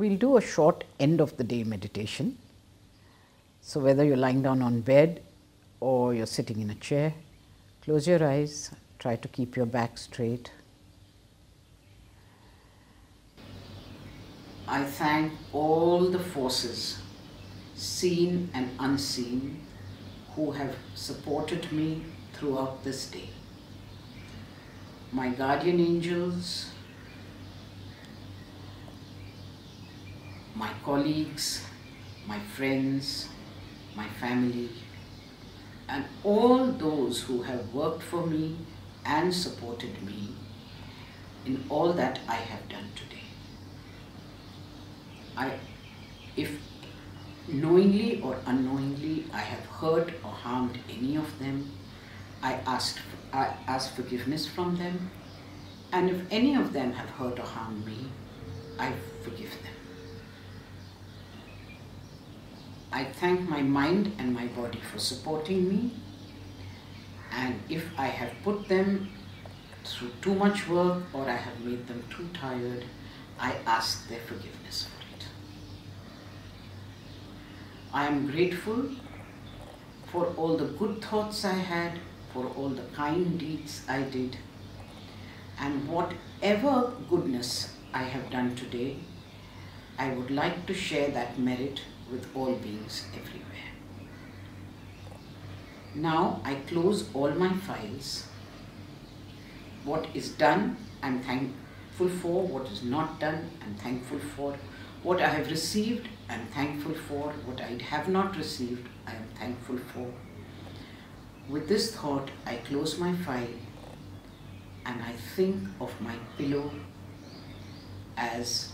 we'll do a short end of the day meditation. So whether you're lying down on bed or you're sitting in a chair, close your eyes, try to keep your back straight. I thank all the forces, seen and unseen, who have supported me throughout this day. My guardian angels, my colleagues, my friends, my family, and all those who have worked for me and supported me in all that I have done today. If knowingly or unknowingly I have hurt or harmed any of them, I ask forgiveness from them, and if any of them have hurt or harmed me, I forgive them. I thank my mind and my body for supporting me, and if I have put them through too much work or I have made them too tired, I ask their forgiveness for it. I am grateful for all the good thoughts I had, for all the kind deeds I did, and whatever goodness I have done today, I would like to share that merit with all beings everywhere. Now I close all my files. What is done, I'm thankful for. What is not done, I'm thankful for. What I have received, I'm thankful for. What I have not received, I am thankful for. With this thought, I close my file and I think of my pillow as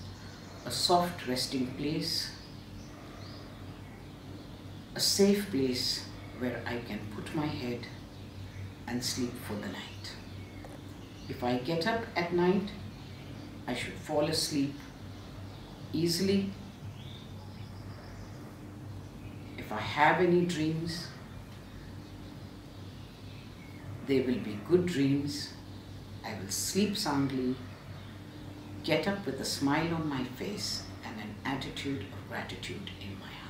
a soft resting place, a safe place where I can put my head and sleep for the night. If I get up at night, I should fall asleep easily. If I have any dreams, they will be good dreams. I will sleep soundly, get up with a smile on my face and an attitude of gratitude in my heart.